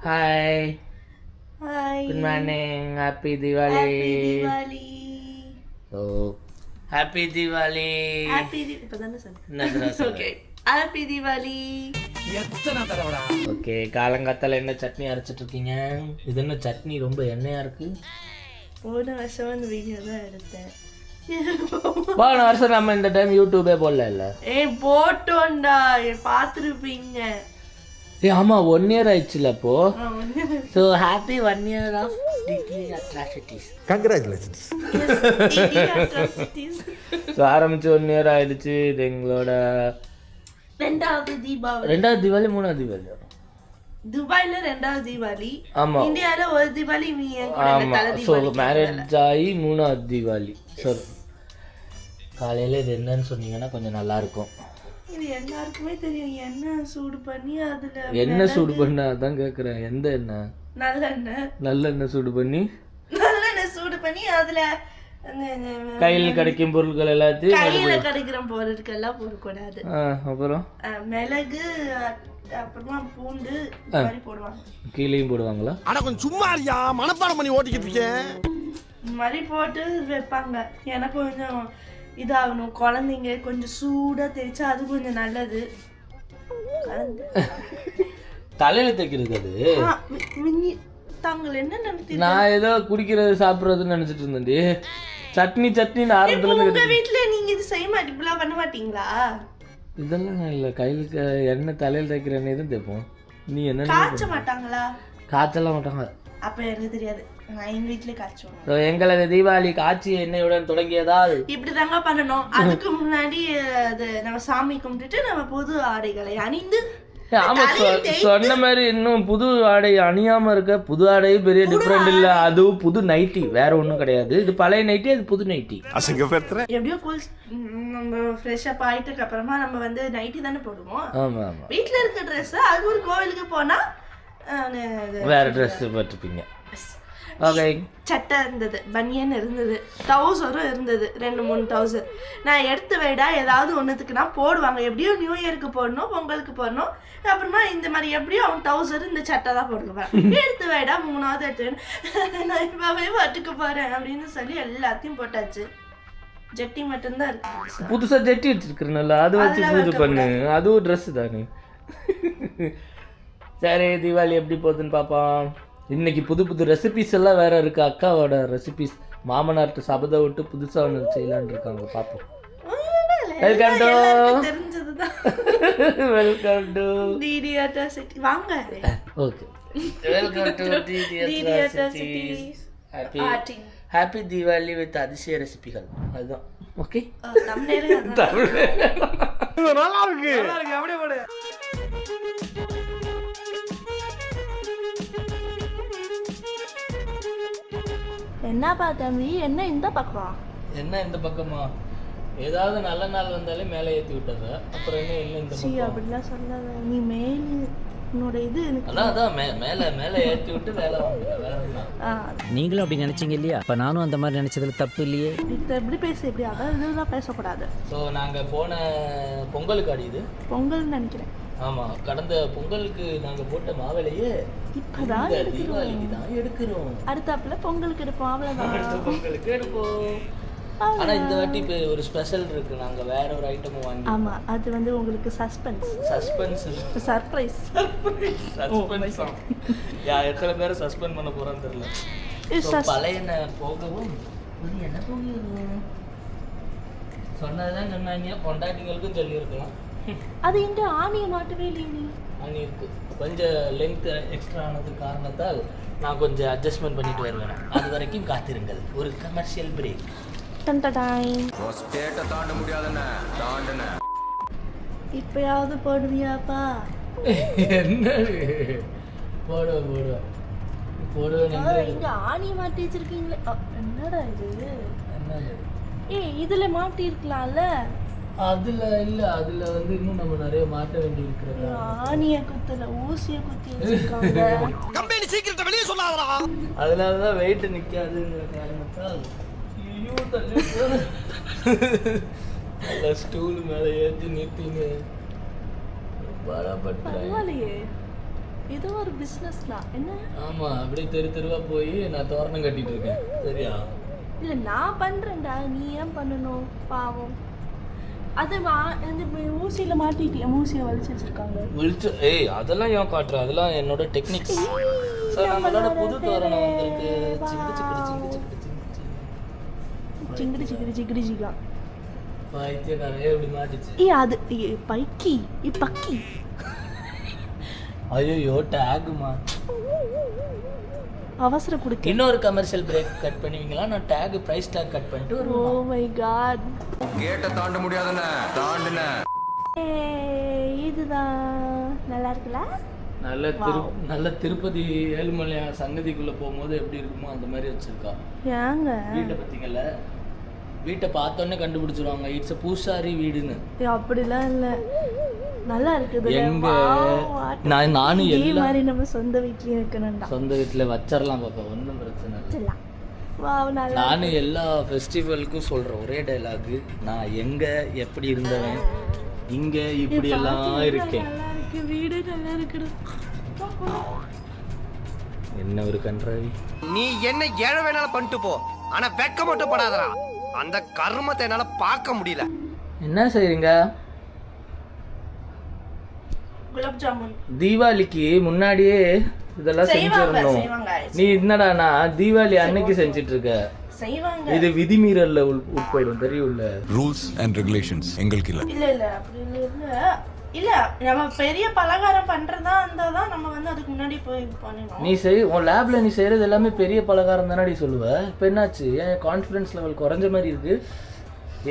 Hi. Hi. Good morning. Happy Diwali. Happy Diwali. So, Happy Diwali. இப்பதானே சொன்னேன். என்னதுடா சொல்ற? Okay. Happy Diwali. ஓகே, காலங்காத்தால என்ன சட்னி அரைச்சிட்டு இருக்கீங்க? இது என்ன சட்னி ரொம்ப எண்ணெயா இருக்கு? போன வருஷம் அந்த வீடியோ தான் எடுத்தேன். போன வருஷம் நம்ம இந்த டைம் யூடியூபே போடல இல்ல? போட்டோண்டா பார்த்துருப்பீங்க. ஆமா 1 year ஆயிடுச்சுல அப்போ. So happy 1 year of DD atrocities. Congratulations. So ஆரம்பிச்சு 1 year ஆயிடுச்சு. இது எங்களோட ரெண்டாவது தீபாவளி. ரெண்டாவது தீபாவளி மூணாவது தீபாவளி. துபாயில ரெண்டாவது தீபாவளி. ஆமா. இந்தியால ஒரு தீபாவளி நீ ஆமா. ஸோ மேரேஜ் ஆகி மூணாவது தீபாவளி. ஸோ காலையில் இது என்னன்னு சொன்னீங்கன்னா கொஞ்சம் நல்லா இருக்கும். இது எல்லாருக்குமே தெரியும். எண்ணெய் சூடு பண்ணி அதுல என்ன சூடு பண்ண அதான் கேட்குறேன். எந்த எண்ணெய்? நல்லெண்ணெய் சூடு பண்ணி அதுல கையில் கிடைக்கும் பொருட்கள் எல்லாத்தையும் கையில கிடைக்கிற பொருட்கள் எல்லாம் போடக்கூடாது. அப்புறம் மிளகு அப்புறமா பூண்டு மாதிரி போடுவாங்க. கீழேயும் போடுவாங்களா? ஆனா கொஞ்சம் சும்மா இருக்கியா, மனப்பாடம் பண்ணி ஓட்டிக்கிட்டு இருக்கேன். மாதிரி போட்டு வைப்பாங்க. எனக்கு கொஞ்சம் இதாகணும். குழந்தைங்க கொஞ்சம் சூடா தேய்ச்சா அது கொஞ்சம் நல்லது. தலையில தைக்கிறது அது. தாங்கள் என்ன நினைத்தீங்க? நான் ஏதோ குடிக்கிறது சாப்பிட்றதுன்னு நினைச்சிட்டு இருந்தேன். சட்னி சட்னின்னு ஆரம்பத்துல உங்க வீட்டுல நீங்க இது செய்ய மாட்டீங்களா, பண்ண மாட்டீங்களா? இதெல்லாம் இல்லை. கையில் எண்ணெய் தலையில் தைக்கிற எண்ணெய் தான் தைப்போம். நீ என்ன காய்ச்ச மாட்டாங்களா? காய்ச்சலாம் மாட்டாங்க. அப்ப எனக்கு தெரியாது. நான் எங்க வீட்டுல காய்ச்சுவோம். எங்களது தீபாவளி காய்ச்சி எண்ணெயுடன் தொடங்கியதால் இப்படிதாங்க பண்ணணும். அதுக்கு முன்னாடி அது நம்ம சாமி கும்பிட்டுட்டு நம்ம புது ஆடைகளை அணிந்து. ஆமா, சொன்ன மாதிரி இன்னும் புது ஆடை அணியாம இருக்க. புது ஆடையும் பெரிய டிஃபரெண்ட் இல்ல. அதுவும் புது நைட்டி, வேற ஒண்ணும் கிடையாது. இது பழைய நைட்டி, அது புது நைட்டி. எப்படியோ நம்ம ஃப்ரெஷ் அப் ஆயிட்டதுக்கு அப்புறமா நம்ம வந்து நைட்டி தானே போடுவோம். ஆமா ஆமா. வீட்டுல இருக்க ட்ரெஸ் அது ஒரு கோவிலுக்கு போனா வேற ட்ரெஸ் போட்டுப்பீங்க. ஓகே. சட்டை இருந்தது, பனியன் இருந்தது, டவுசரும் இருந்தது, 2-3 டவுசர். நான் எடுத்து வைடா ஏதாவது ஒன்றுத்துக்கு நான் போடுவாங்க. எப்படியும் நியூ இயருக்கு போடணும், பொங்கலுக்கு போடணும். அப்புறமா இந்த மாதிரி எப்படியும் அவன் டவுசர் இந்த சட்டை தான் போட்டுக்குவேன். எடுத்து வைடா 3வது எடுத்து வைடா, நான் இப்பவே வாட்டுக்கு போறேன் அப்படின்னு சொல்லி எல்லாத்தையும் போட்டாச்சு. ஜெட்டி மட்டும்தான் இருக்கு. புதுசா ஜெட்டி வச்சிருக்கிறனால அது வச்சு பூஜை பண்ணு. அதுவும் ட்ரெஸ் தானே. சரி, தீபாவளி எப்படி போகுதுன்னு பார்ப்போம். இன்னைக்கு புது புது ரெசிபிஸ் எல்லாம் வேற இருக்கு. அக்காவோட ரெசிபிஸ் மாமனார்ட்ட சபதை விட்டு புதுசா ஒன்று செய்யலான்னு இருக்காங்க. பார்ப்போம். வெல்கம் டு தெரிஞ்சதுதான். Welcome to DD atrocity. வாங்க. Okay, welcome to DD atrocity. Happy Deepavali with அதிசய ரெசிபிகள். அதுதான். ஓகே, தமிழ்ல நல்லா இருக்கு. அப்படியே போடு. என்னப்பா தம்பி, என்ன இந்த பக்கம்? என்ன இந்த பக்கமா? ஏதாவது நல்ல நாள் வந்தாலே மேலே ஏற்றி விட்டுற. அப்புறம் என்ன இல்லை இந்த பக்கம்? அப்படிலாம் சொல்லாத. நீ மேல் உன்னோட இது அதான் மேலே மேலே ஏற்றி விட்டு வேலை வாங்குற. வேற என்ன? நீங்களும் அப்படி நினைச்சீங்க இல்லையா? அப்ப நானும் அந்த மாதிரி நினைச்சதுல தப்பு இல்லையே. இப்படி பேச இப்படி அதான் இதெல்லாம் பேசக்கூடாது. ஸோ நாங்கள் போன பொங்கலுக்கு அடியுது பொங்கல்னு நினைக்கிறேன். ஆமாம், கடந்த பொங்கலுக்கு நாங்கள் போட்ட மாவிலையே இப்போதான் தீபாவளிக்கு தான் எடுக்கிறோம். அடுத்தாப்புல பொங்கலுக்கு எடுப்போம். அவ்வளோதான். அடுத்த பொங்கலுக்கு எடுப்போம். ஆனால் இந்த வாட்டி இப்போ ஒரு ஸ்பெஷல் இருக்கு. நாங்கள் வேற ஒரு ஐட்டம் வாங்கி. ஆமாம், அது வந்து உங்களுக்கு சஸ்பென்ஸ் சர்ப்ரைஸ். எத்தனை பேரை சஸ்பெண்ட் பண்ண போறான்னு தெரியல. பழைய போகவும் புதிய என்ன போகும் சொன்னதுதான் சொன்னாங்க. பொண்டாட்டிங்களுக்கும் சொல்லியிருக்கலாம். அது எங்க ஆணியை மாட்டவே இல்லையே. நீ ஆணி இருக்கு. கொஞ்சம் லென்த் எக்ஸ்ட்ரா ஆனது காரணத்தால் நான் கொஞ்சம் அட்ஜஸ்ட்மெண்ட் பண்ணிட்டு வருவேன். அது வரைக்கும் காத்திருங்கள். ஒரு கமர்ஷியல் பிரேக். இப்பயாவது போடுவியாப்பா? என்ன போடுவேன். இங்க ஆணி மாட்டி வச்சிருக்கீங்களே. என்னடா இது? என்னது? இதுல மாட்டி இருக்கலாம்ல. அதுல இல்ல, அதுல வந்து இன்னும் நம்ம நிறைய மாட்ட வேண்டி இருக்கிறது. ஆணிய குத்துல ஊசிய குத்தி வச்சிருக்காங்க. கம்பெனி சீக்கிரத்தை வெளியே சொல்லாதடா. அதனாலதான் வெயிட் நிக்காதுங்கிற காரணத்தால் ஸ்டூல் மேல ஏத்தி நிறுத்திங்க. பரவாயில்லையே. இது ஒரு பிசினஸ் தான். என்ன? ஆமா, அப்படியே தெருவா போய் நான் தோரணம் கட்டிட்டு இருக்கேன். சரியா? இல்ல நான் பண்றேன்டா, நீ ஏன் பண்ணணும்? பாவம். அது அந்த ஊசியில மாட்டிட்டியா? ஊசியை வலிச்சு வச்சிருக்காங்க. ஏய் அதெல்லாம் ஏன் காட்டுற? அதெல்லாம் என்னோட டெக்னிக்ஸ். சார் நம்மளோட புது தோரணம் வந்திருக்கு. சிங்கிடி சிங்கிடி பைத்தியக்காரே இப்படி மாட்டிச்சு. அது பைக்கி பக்கி. ஐயோ டேகுமா. அவசரம் கொடுக்க. இன்னொரு கமர்ஷியல் பிரேக் கட் பண்ணுவீங்களா? நான் டேக் பிரைஸ் டேக் கட் பண்ணிட்டு ஓ மை காட். கேட்ட தாண்ட முடியாதுன்னு தாண்டுன. இதுதான் நல்லா இருக்குல்ல? நல்ல திருப்பதி ஏழுமலையா சன்னதிக்குள்ள போகும்போது எப்படி இருக்குமோ அந்த மாதிரி வச்சிருக்கா. ஏங்க வீட்டை பத்திங்கல்ல, வீட்டை பார்த்தோன்னே கண்டுபிடிச்சிருவாங்க இட்ஸ் பூசாரி வீடுன்னு. அப்படிலாம் இல்லை, நல்லா இருக்குது. எங்க நானும் இதே மாதிரி நம்ம சொந்த வீட்லயே இருக்கணும்டா. சொந்த வீட்டில் வச்சிடலாம் பாப்பா, ஒன்றும் பிரச்சனை இல்லை. நானும் எல்லா ஃபெஸ்டிவலுக்கும் சொல்கிறேன் ஒரே டைலாகு, நான் எங்கே எப்படி இருந்தவன் இங்கே இப்படி எல்லாம் இருக்கேன். வீடு நல்லா இருக்குது. என்ன ஒரு கன்றாவி. நீ என்ன ஏழை வேணாலும் பண்ணிட்டு போ, ஆனா வெக்க மட்டும் படாதடா. அந்த கர்மத்தை என்னால பார்க்க முடியல. என்ன செய்றீங்க? குலாப் ஜாமுன் தீபாவளிக்கு முன்னாடியே இதெல்லாம் செஞ்சிடணும். நீ என்னடானா தீபாவளி அன்னைக்கு செஞ்சிட்டு இருக்க. செய்வாங்க. இது விதிமீறல்ல உட்படும், தெரியும்ல. ரூல்ஸ் அண்ட் ரெகுலேஷன்ஸ் எங்களுக்கு இல்ல. இல்ல அப்படி இல்ல. இல்ல நம்ம பெரிய பலகாரம் பண்றதா இருந்தாதான் நம்ம வந்து அதுக்கு முன்னாடி போய் பண்ணணும். நீ உன் லேப்ல நீ செய்யறது எல்லாமே பெரிய பலகாரம் தானடி சொல்லுவ. இப்போ என்னாச்சு? ஏன் கான்ஃபிடன்ஸ் லெவல் குறைஞ்ச மாதிரி இருக்கு?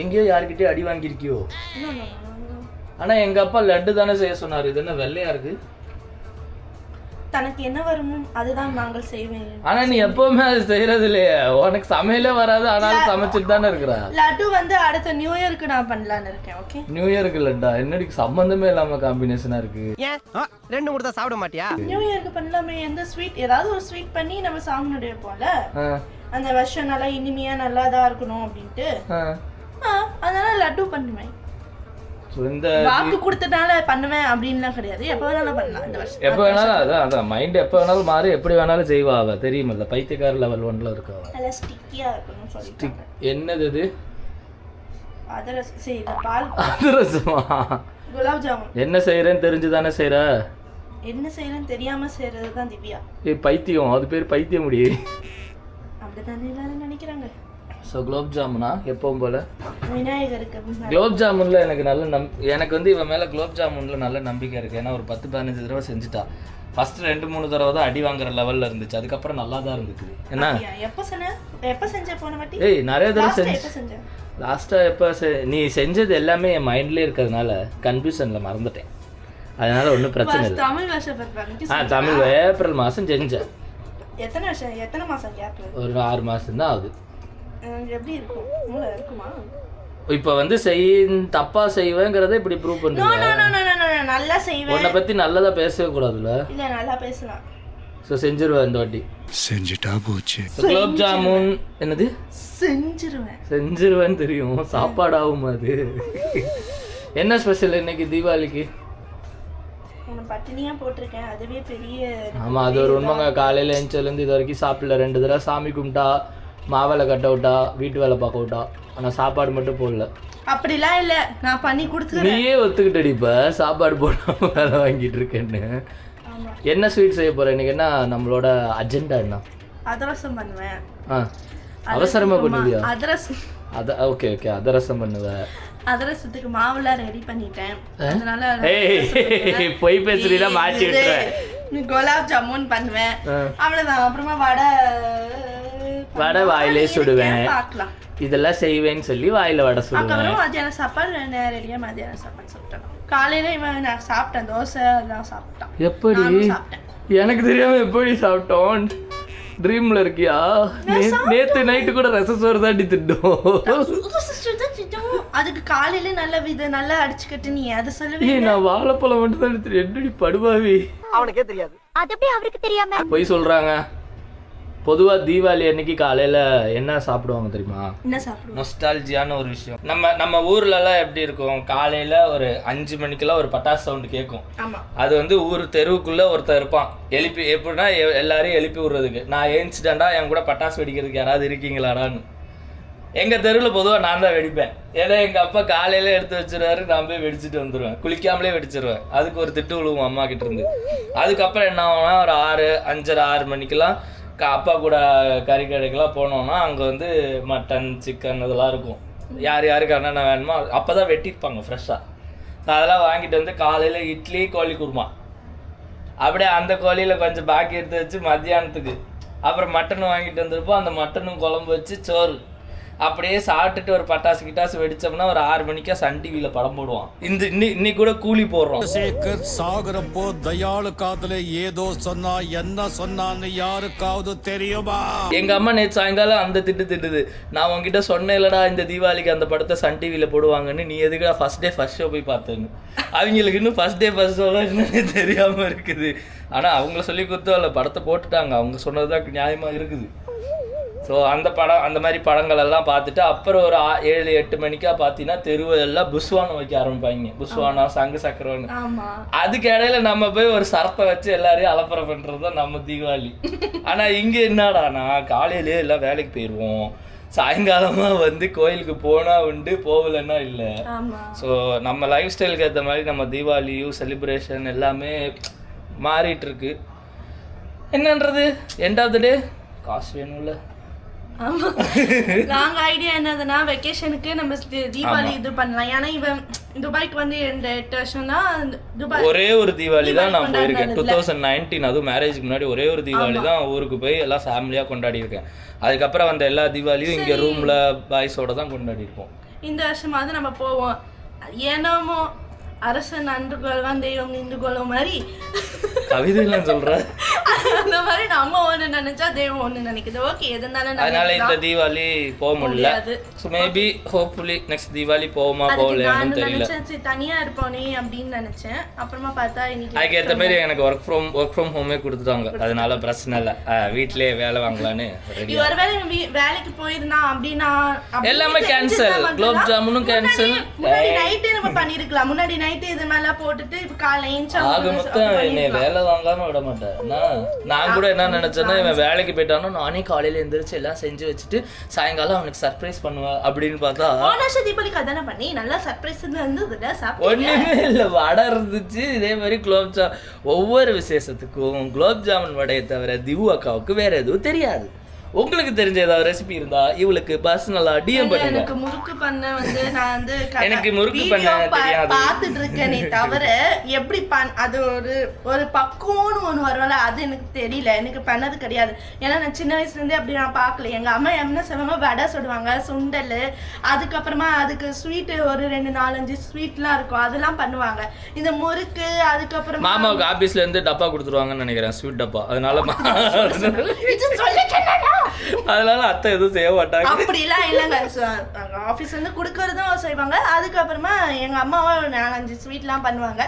எங்கேயோ யார்கிட்டயும் அடி வாங்கியிருக்கியோ? ஆனா எங்க அப்பா லட்டு தானே செய்ய சொன்னாரு. இது என்ன வெள்ளையா இருக்கு? தனக்கு என்ன வருமோ அதுதான் நாங்கள் செய்வேன். ஆனா நீ எப்பவுமே அது செய்யறது இல்லையே. உனக்கு சமையலே வராது, ஆனாலும் சமைச்சிட்டு தானே இருக்கிற. லட்டு வந்து அடுத்த நியூ இயருக்கு நான் பண்ணலான்னு இருக்கேன். ஓகே, நியூ இயருக்கு லட்டா? என்னடி சம்பந்தமே இல்லாம காம்பினேஷனா இருக்கு. ஏன் ரெண்டு மூணு தான் சாப்பிட மாட்டியா? நியூ இயருக்கு பண்ணலாமே. எந்த ஸ்வீட், ஏதாவது ஒரு ஸ்வீட் பண்ணி நம்ம சாப்பிட வைப்போம்ல. அந்த வருஷம் நல்லா இனிமையா நல்லா தான் இருக்கணும் அப்படின்ட்டு. அதனால லட்டு பண்ணுவேன். வாக்கு கொடுத்தனால பண்ணுவேன் அப்படின்லாம் கிடையாது. எப்போ வேணாலும் பண்ணலாம். இந்த வருஷம் எப்போ வேணாலும் அதான் மைண்ட் எப்போ வேணாலும் மாறி எப்படி வேணாலும் செய்வா. அவ தெரியுமில்ல, பைத்தியக்கார லெவல் 1ல இருக்கா. நல்லா ஸ்டிக்கியா இருக்கணும் சொல்லிட்டாங்க. என்னது இது? அதிரசம் செய்யற பால். அதிரசமா? குலாப் ஜாமுன். என்ன செய்யறேன்னு தெரிஞ்சுதானே செய்யற? என்ன செய்யறேன்னு தெரியாம செய்யறது தான் திவ்யா. பைத்தியம், அது பேர் பைத்தியம் முடி. அப்படிதானே எல்லாரும் நினைக்கிறாங்க. ஸோ குலோப் ஜாமுனா எப்பவும் போல விநாயகருக்கு குலோப் ஜாமுன்ல எனக்கு நல்ல எனக்கு வந்து இவன் மேலே குலோப் ஜாமுன்ல நல்ல நம்பிக்கை இருக்குது. ஏன்னா ஒரு 10-15 தடவை செஞ்சுட்டா. ஃபர்ஸ்ட் 2-3 தடவை தான் அடி வாங்குற லெவலில் இருந்துச்சு. அதுக்கப்புறம் நல்லா தான் இருந்துச்சு. என்ன எப்போ செஞ்ச போன வாட்டி? ஏய் நிறைய தடவை செஞ்சேன். லாஸ்ட்டாக எப்போ நீ செஞ்சது எல்லாமே என் மைண்ட்லேயே இருக்கிறதுனால கன்ஃபியூஷனில் மறந்துட்டேன். அதனால ஒன்றும் பிரச்சனை இல்லை. தமிழ் வருஷம் தமிழ் ஏப்ரல் மாதம் செஞ்சேன். எத்தனை மாதம் கேப்? ஒரு 6 மாதம் தான் ஆகுது. எப்படி இருக்கும்? மூளை இருக்குமா? இப்போ வந்து தப்பா செய்வேங்கிறத இப்படி ப்ரூவ் பண்ணுவேன். நல்லா செய்வேன். உன்னை பத்தி நல்லதா பேசவே கூடாதுல்ல. இல்ல நல்லா பேசலாம். சோ செஞ்சிருவேன் இந்த வாட்டி. செஞ்சுட்டா போச்சு. குலோப் ஜாமுன் என்னது? செஞ்சிருவேன் தெரியும். சாப்பாடு ஆகும் அது. என்ன ஸ்பெஷல் இன்னைக்கு தீபாவளிக்கு? பட்டினியா போட்டிருக்கேன், அதுவே பெரிய. ஆமா அது ஒரு உண்மைங்க. காலையில எழுந்திரிலேருந்து இது வரைக்கும் சாப்பிடல. 2 தடவை சாமி கும்பிட்டா, மாவேலை கட்ட விட்டா, வீட்டு வேலை பார்க்க விட்டா, ஆனால் சாப்பாடு மட்டும் போடல. அப்படிலாம் இல்லை, நான் பண்ணி கொடுத்துருக்கேன். நீயே ஒத்துக்கிட்டடி இப்போ சாப்பாடு போடாம வேலை வாங்கிட்டு இருக்கேன்னு. என்ன ஸ்வீட் செய்ய போற இன்னைக்கு? என்ன நம்மளோட அஜெண்டா? என்ன? அதிரசம் பண்ணுவேன். அவசரமா பண்ணுவியா? அதிரசம். ஓகே ஓகே, அதிரசம் பண்ணுவேன். அதிரசத்துக்கு மாவுலாம் ரெடி பண்ணிட்டேன். அதனால போய் பேசுறீனா மாட்டி விட்டுறேன். குலாப் ஜாமுன் பண்ணுவேன், அவ்வளவுதான். அப்புறமா வடை வாயிலே சுடுவேன். இதெல்லாம் செய்வேன்னு சொல்லி வாயில வடை சுடுவேன். அப்புறம் மத்தியானம் சாப்பாடு நேரடியா மத்தியானம் சாப்பாடு சாப்பிட்டேன். காலையில இவன் நான் சாப்பிட்டேன், தோசை எல்லாம் சாப்பிட்டான். எப்படி? எனக்கு தெரியாம எப்படி சாப்பிட்டோம்? ட்ரீம்ல இருக்கியா? நேத்து நைட்டு கூட ரசசோறு தாண்டி திட்டோம். அதுக்கு காலையில நல்லா அடிச்சுக்கிட்டு நீ அதை சொல்லவே. நான் வாழைப்பழம் மட்டும் தான் எடுத்துட்டு. என்னடி படுபாவி, அவனுக்கே தெரியாது. அது எப்படி அவருக்கு தெரியாம போய் சொல்றாங்க. பொதுவாக தீபாவளி அன்னைக்கு காலையில் என்ன சாப்பிடுவாங்க தெரியுமா? என்ன சாப்பிடுவோம்? நொஸ்டாலஜியான ஒரு விஷயம். நம்ம ஊர்லலாம் எப்படி இருக்கும், காலையில் ஒரு 5 மணிக்கெல்லாம் ஒரு பட்டாசு சவுண்டு கேட்கும். ஆமாம். அது வந்து ஊர் தெருவுக்குள்ளே ஒருத்தர் இருப்பான், எழுப்பி எப்படின்னா எல்லாரையும் எழுப்பி விடுறதுக்கு. நான் ஏஞ்சிட்டேன்டா, என் கூட பட்டாசு வெடிக்கிறதுக்கு யாராவது இருக்கீங்களாடான்னு. எங்கள் தெருவில் பொதுவாக நான் தான் வெடிப்பேன். ஏன்னா எங்கள் அப்பா காலையில் எடுத்து வச்சிருவாரு, நான் போய் வெடிச்சிட்டு வந்துடுவேன், குளிக்காமலே வெடிச்சிருவேன். அதுக்கு ஒரு திட்டு விழுவும் அம்மா கிட்ட இருந்து. அதுக்கப்புறம் என்ன ஆகும்னா ஒரு 5:30-6 மணிக்கெல்லாம் அப்பா கூட கறி கடைக்கெல்லாம் போனோம்னா அங்கே வந்து மட்டன் சிக்கன் இதெல்லாம் இருக்கும். யார் யாருக்கு என்னென்ன வேணுமோ அப்போ தான் வெட்டியிருப்பாங்க ஃப்ரெஷ்ஷாக. அதெல்லாம் வாங்கிட்டு வந்து காலையில் இட்லி கோழி குருமா, அப்படியே அந்த கோழியில் கொஞ்சம் பாக்கி எடுத்து வச்சு மத்தியானத்துக்கு அப்புறம் மட்டன் வாங்கிட்டு வந்திருப்போம். அந்த மட்டனும் குழம்பு வச்சு சோறு அப்படியே சாப்பிட்டுட்டு ஒரு பட்டாசு கிட்டாசு வெடிச்சோம்னா ஒரு 6 மணிக்கா சன் டிவியில் படம் போடுவான். இன்னைக்கு கூட கூலி போடுறோம். சேகர் சாகரப்போ தயாளு காதல ஏதோ சொன்னா என்ன சொன்னான்னு யாருக்காவது தெரியுமா? எங்க அம்மா நேற்று சாயங்காலம் அந்த திட்டுது, நான் உங்ககிட்ட சொன்னேன் இல்லடா இந்த தீபாவளிக்கு அந்த படத்தை சன் டிவியில் போடுவாங்கன்னு, நீ எதுக்கு ஃபர்ஸ்ட் டே ஃபர்ஸ்ட் ஷோ போய் பார்த்தேன்னு. அவங்களுக்கு இன்னும் ஃபர்ஸ்ட் டே ஃபர்ஸ்ட் ஷோலாம் என்னன்னு தெரியாம இருக்குது. ஆனா அவங்கள சொல்லி கொடுத்தோம் இல்லை, படத்தை போட்டுட்டாங்க, அவங்க சொன்னதுதான் நியாயமா இருக்குது. ஸோ அந்த மாதிரி படங்கள் எல்லாம் பார்த்துட்டு அப்புறம் ஒரு 7-8 மணிக்கா பார்த்தீங்கன்னா தெருவெல்லாம் புஸ்வானம் வைக்க ஆரம்பிப்பாங்க. புஸ்வானம், சங்கு சக்கரம்னு. அதுக்கு இடையில நம்ம போய் ஒரு சரத்தை வச்சு எல்லாரையும் அலப்பறை பண்றது தான் நம்ம தீபாவளி. ஆனா இங்க என்னடானா காலையிலேயே எல்லாம் வேலைக்கு போயிடுவோம், சாயங்காலமா வந்து கோயிலுக்கு போனா உண்டு, போகலன்னா இல்லை. ஸோ நம்ம லைஃப் ஸ்டைலுக்கு ஏற்ற மாதிரி நம்ம தீபாவளியும் செலிப்ரேஷன் எல்லாமே மாறிட்டு இருக்கு. என்னன்றது எண்ட் ஆஃப் த டே காசு வேணும்ல. ஆமா, நாங்க ஐடியா என்னதுன்னா வெக்கேஷனுக்கு நம்ம தீபாவளி இது பண்ணலாம். ஏன்னா இவன் துபாய்க்கு வந்து 8 வருஷம் தான் துபாய், ஒரே ஒரு தீபாவளி தான் நான் போயிருக்கேன் 2019. அதுவும் மேரேஜுக்கு முன்னாடி ஒரே ஒரு தீபாவளி தான் ஊருக்கு போய் எல்லாம் ஃபேமிலியாக கொண்டாடி இருக்கேன். அதுக்கப்புறம் வந்த எல்லா தீபாவளியும் இங்கே ரூமில் பாய்ஸோட தான் கொண்டாடி இருப்போம். இந்த வருஷமாவது நம்ம போவோம். ஏனாமோ அரசன் அன்று கொள்வான் தெய்வம் நின்று கொள்ளும் மாதிரி கவிதைலாம் சொல்ற அந்த மாதிரி நம்ம ஒண்ணு நினைச்சா தெய்வம் ஒண்ணு நினைக்குது. ஓகே, எதுனாலும் அதனால இந்த தீபாவளி போக முடியல. So maybe hopefully next Deepavali போவோமா போகலையான்னு தெரியல. தனியா இருப்போனே அப்படின்னு நினைச்சேன். அப்புறமா பார்த்தா இன்னைக்கு அதுக்கு ஏற்ற மாதிரி எனக்கு ஒர்க் ஃப்ரம் ஹோமே கொடுத்துட்டாங்க. அதனால பிரச்சனை இல்லை, வீட்லயே வேலை வாங்கலான்னு ரெடி. ஒருவேளை வேலைக்கு போயிருந்தா அப்படின்னா எல்லாமே கேன்சல், குலோப் ஜாமுனும் கேன்சல். முன்னாடி நைட்டே நம்ம பண்ணிருக்கலாம். முன்னாடி நைட்டு இது மேல போட்டுட்டு இப்ப காலையில ஆக மொத்தம் என்னை வேலை வாங்காம விட மாட்டேன். நான் கூட என்ன நினைச்சேன்னா இவன் வேலைக்கு போயிட்டானோ நானே காலையில எந்திரிச்சு எல்லாம் செஞ்சு வச்சுட்டு சாயங்காலம் அவனுக்கு சர்ப்ரைஸ் பண்ணுவேன் அப்படின்னு பார்த்தா தீபாவளிக்கு அதானே பண்ணி நல்லா சர்ப்ரைஸ் இருந்தது. ஒண்ணுமே இல்லை, வடை இருந்துச்சு. இதே மாதிரி குலோப் ஜாம், ஒவ்வொரு விசேஷத்துக்கும் குலோப் ஜாமுன் வடையை தவிர திவு அக்காவுக்கு வேற எதுவும் தெரியாது. உங்களுக்கு தெரிஞ்ச ஏதாவது ரெசிபி இருந்தா இவளுக்கு பர்சனலா டிஎம் பண்ணுங்க. எனக்கு முறுக்கு பண்ண வந்து நான் வந்து எனக்கு முறுக்கு பண்ண தெரியாது, பார்த்துட்டு இருக்கேனே தவிர எப்படி அது ஒரு பக்குவம்னு ஒன்று வரும்ல, அது எனக்கு தெரியல, எனக்கு பண்ணது கிடையாது. ஏன்னா நான் சின்ன வயசுல இருந்தே அப்படி நான் பார்க்கல. எங்க அம்மா என்ன செய்வாங்க, வடை சுடுவாங்க, சுண்டல், அதுக்கப்புறமா அதுக்கு ஸ்வீட்டு ஒரு 2-4-5 ஸ்வீட்லாம் இருக்கும், அதெல்லாம் பண்ணுவாங்க. இந்த முறுக்கு அதுக்கப்புறமா மாமாவுக்கு ஆபீஸ்ல இருந்து டப்பா கொடுத்துருவாங்கன்னு நினைக்கிறேன், ஸ்வீட் டப்பா. அதனால அத்தை எதுவும் செய்ய மாட்டாங்க. அப்படிலாம் இல்லைங்க, ஆஃபீஸ் வந்து கொடுக்கறதும் செய்வாங்க. அதுக்கப்புறமா எங்க அம்மாவும் 4-5 ஸ்வீட்லாம் பண்ணுவாங்க,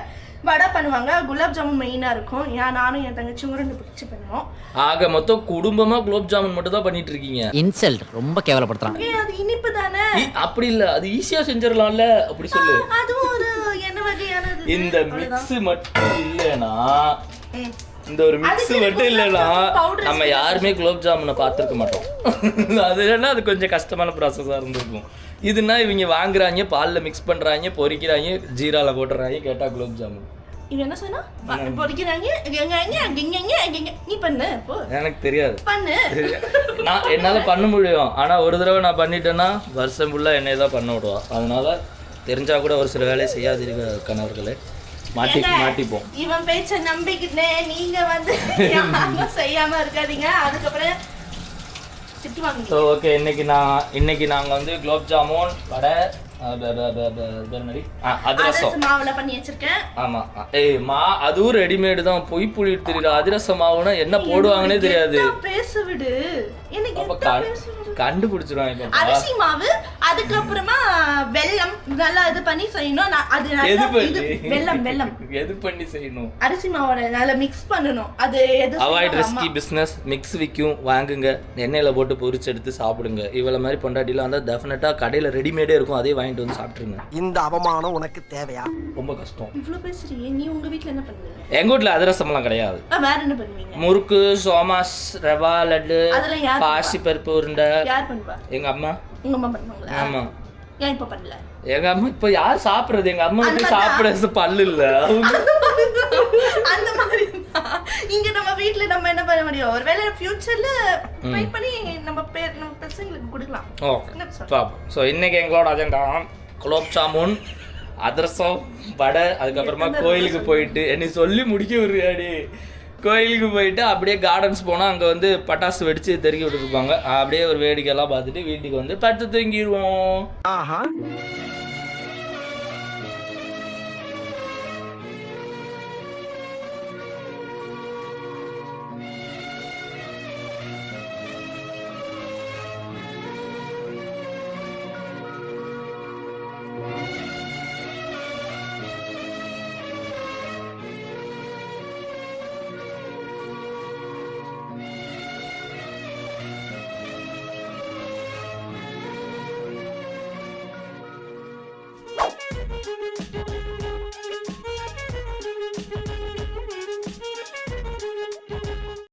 வடை பண்ணுவாங்க, குலாப் ஜாமுன் மெயினா இருக்கும். நானும் என் தங்கச்சியும் 2 பிடிச்சி பண்ணுவோம். ஆக மொத்தம் குடும்பமா குலோப் ஜாமுன் மட்டும் தான் பண்ணிட்டு இருக்கீங்க. இன்சல்ட், ரொம்ப கேவலப்படுத்துறாங்க. அது இனிப்பு தானே. அப்படி இல்ல, அது ஈஸியா செஞ்சிடலாம்ல, அப்படி சொல்லு. அதுவும் ஒரு என்ன வகையானது. இந்த மிக்ஸ் மட்டும் இல்லைன்னா இந்த ஒரு மிக்ஸ் மட்டும் இல்லைன்னா நம்ம யாருமே குலோப் ஜாமுனை பார்த்துருக்க மாட்டோம். அது இல்லைன்னா அது கொஞ்சம் கஷ்டமான ப்ராசஸாக இருந்திருக்கும். இதுனா இவங்க வாங்குறாங்க, பாலில் மிக்ஸ் பண்ணுறாங்க, பொரிக்கிறாங்க, ஜீரால போட்டுறாங்க, கேட்டால் குலோப் ஜாமுன். இவன் என்ன சொன்னா, பொரிக்கிறாங்க, நீ பண்ணு, எனக்கு தெரியாது, பண்ணு. நான் என்னால் பண்ண முடியும். ஆனால் ஒரு தடவை நான் பண்ணிட்டேன்னா வருஷம் ஃபுல்லாக என்னை தான் பண்ண விடுவா. அதனால தெரிஞ்சா கூட ஒரு சில வேலையை செய்யாதிருக்க கணவர்களே, மாட்டிப்போம். இவன் பேச்ச நம்பிக்கிட்டே நீங்க வந்து செய்யாம இருக்காதீங்க, அதுக்கப்புறம் திட்டுவாங்க. ஸோ ஓகே, இன்னைக்கு நாங்க வந்து குலோப் ஜாமுன், வடை, அதிரசம் மாவுல பண்ணி வச்சிருக்கேன். ஆமா, அதுவும் ரெடிமேடு தான், பொய் புளிட்டு தெரியல. அதிரசம் மாவுனா என்ன போடுவாங்கன்னே தெரியாது. பேச விடு, கண்டுபிடிச்சிருவாங்க. அரிசி மாவு, அதுக்கப்புறமா வெல்லம் நல்லா இது பண்ணி செய்யணும். அது எது நல்லா பண்ணி? இது வெல்லம் எது பண்ணி செய்யணும்? அரிசி மாவோட நல்லா மிக்ஸ் பண்ணணும். அது எது அவாய்ட் ரிஸ்கி பிஸ்னஸ். மிக்ஸ் விற்கும், வாங்குங்க, எண்ணெயில் போட்டு பொரிச்சு எடுத்து சாப்பிடுங்க. இவ்வளோ மாதிரி பொண்டாட்டிலாம் வந்து டெஃபினட்டாக கடையில் ரெடிமேடே இருக்கும், அதே வாங்கிட்டு வந்து சாப்பிட்ருங்க. இந்த அவமானம் உனக்கு தேவையா? ரொம்ப கஷ்டம். இவ்வளவு பேசுறீங்க. நீ உங்க வீட்ல என்ன பண்ணுவீங்க? எங்கள் வீட்டில் அதிரசம்லாம் கிடையாது. வேற என்ன பண்ணுவீங்க? முறுக்கு, சோமாஸ், ரவா லட்டு, அதெல்லாம் யார் பாசி பருப்பு உருண்டை. யார் பண்ணுவா? எங்கள் அம்மா. உங்க அம்மா பண்ணுவாங்களா? ஆமாம். ஏன் இப்ப பண்ணல? எங்கள் அம்மா இப்போ யார் சாப்பிட்றது? எங்கள் அம்மா வந்து சாப்பிட்றது பல்லு இல்லை. அந்த மாதிரி இங்க நம்ம வீட்ல நம்ம என்ன பண்ண முடியும்? ஒருவேளை ஃபியூச்சர்ல ட்ரை பண்ணி நம்ம பசங்களுக்கு கொடுக்கலாம். ஓகே. ஸோ இன்னைக்கு எங்களோட அஜெண்டா குலோப் ஜாமுன், அதிரசம், வடை, அதுக்கப்புறமா கோயிலுக்கு போயிட்டு என்னை சொல்லி முடிக்க விடுறியாடி. கோயிலுக்கு போயிட்டு அப்படியே கார்டன்ஸ் போனால் அங்கே வந்து பட்டாசு வெடிச்சு தெருக்கி விட்டுருப்பாங்க. அப்படியே ஒரு வேடிக்கையெல்லாம் பார்த்துட்டு வீட்டுக்கு வந்து படுத்து தூங்கிடுவோம். ஆஹா